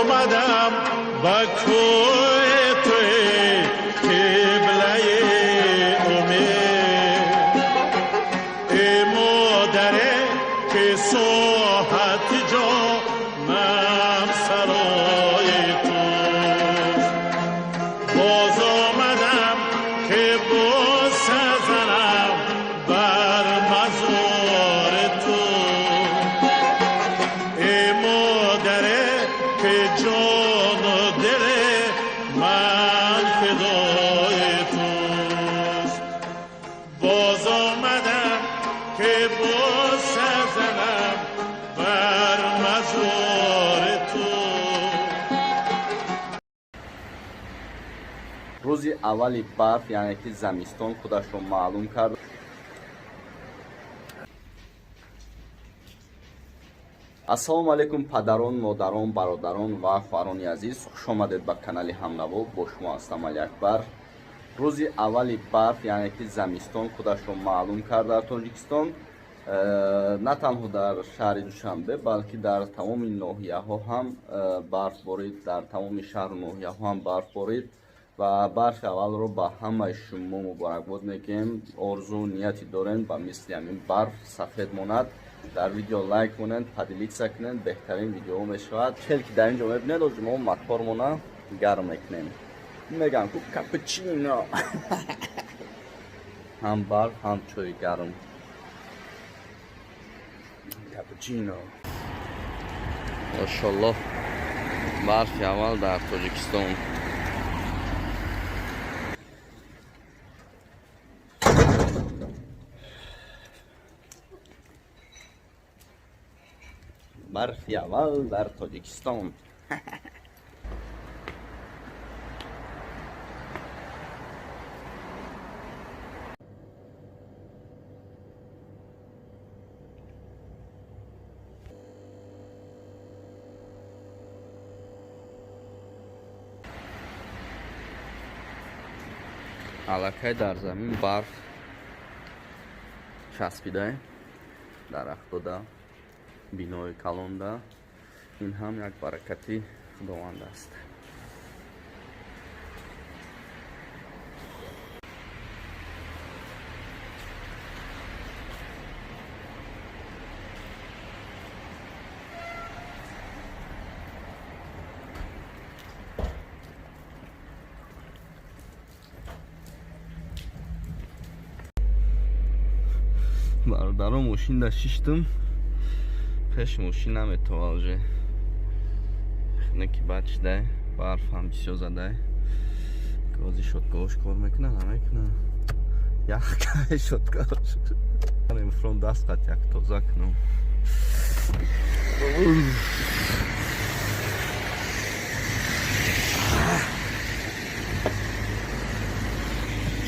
آمدم با کوی توی قبله امید ای مادره که ساحت جانم سرای توست باز آمدم که باز سزنم بر مزار تو ای مادره که جان و دل من فدای توست باز آمدم که باز سزنم بر مزار تو. روزی اولی برف یعنی که زمستان خودش رو معلوم کرد. ассалому алайкум падарон, модарон, бародарон ва хоҳарони азиз, хуш омадед ба канали ҳамнаво. Бо шумо ҳастам Али Акбар. рӯзи аввали барф яъне ки замистон худашро маълум кард дар Тоҷикистон, на танҳо дар шаҳри Душанбе, балки дар тамоми ноҳияҳо ҳам барф борид, дар тамоми шаҳру ноҳияҳо ҳам барф борид ва барфи аввалро ба ҳамаи шумо муборакбод мегӯем. орзу нияти дорем ба мисли ҳамин барф сафед монад. дар видео лайк монед, поделиться кунед, беҳтарин видео мешавад. чел ки дар инҷо мебинед, ози мо мотормона гарм мекунем. мегам ку капучино ҳам барф, ҳам чойи гарм. капучино. машаллоҳ, барфи аввал дар Тоҷикистон. барфи аввал дар Тоҷикистон. аллакай дар замин барф часпида дарахтода бинои калонда. ин ҳам як баракати худованд аст. бародаро мошинда шиштум, пеш мошин наметавонад уже хинаки бачидай, барф ҳам бисёр задай. гази шодгоҳош кор мекунад, намекунад. яхкай шодгоҳош. имфрон даст қат як тоза кунам.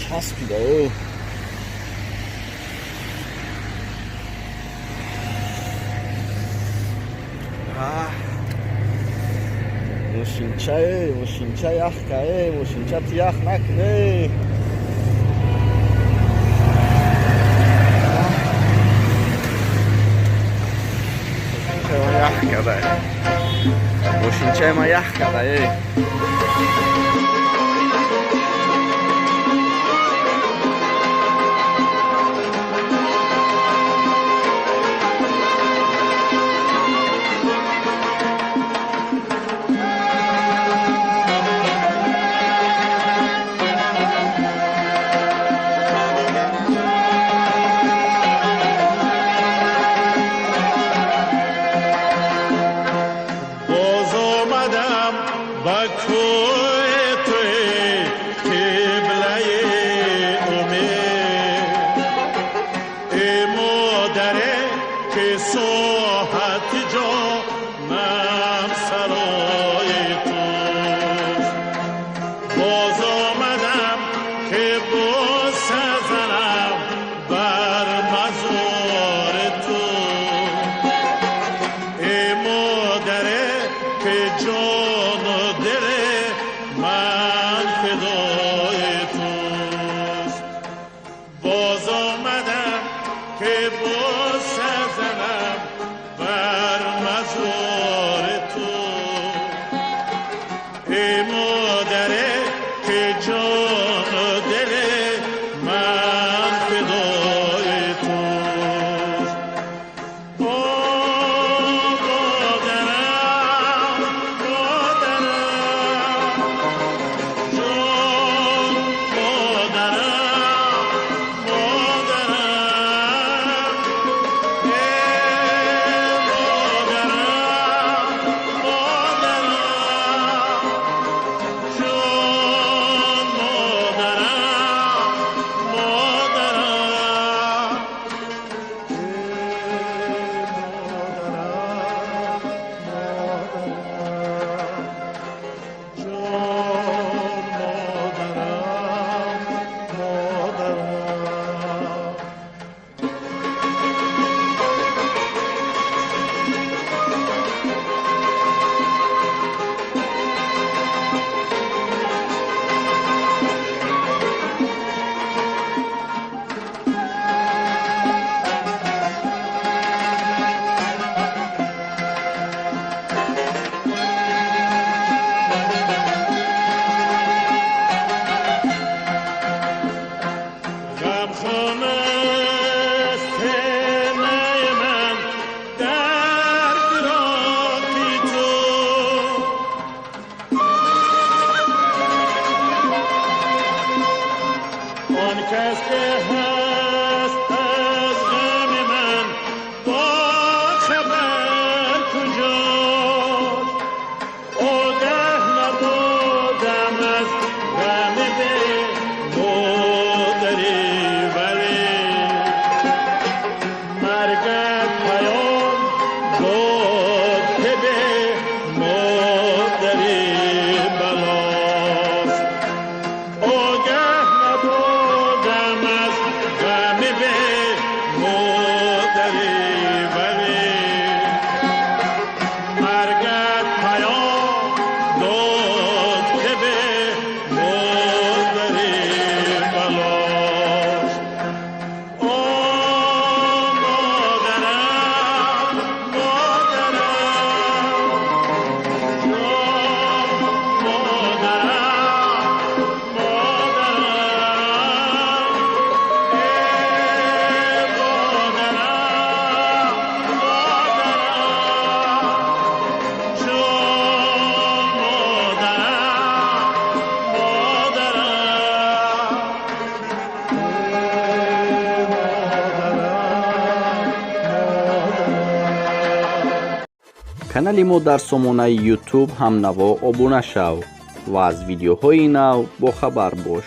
часпида. мошинча яхка, мошинча ту ях накуне. мошинчаи ма ях када. با کوی توی قبله امید ای مادره که ساحت جانم سرای توست باز آمدم که باز سزنم بر مزار تو ای مادره که جان و دل من فدای توست باز آمدم که باز سزنم بر مزار تو ای مادره که جان و دل من فدای توست. канали мо дар сомонаи YouTube ҳамнаво обуна шав ва аз видеоҳои нав бохабар бош.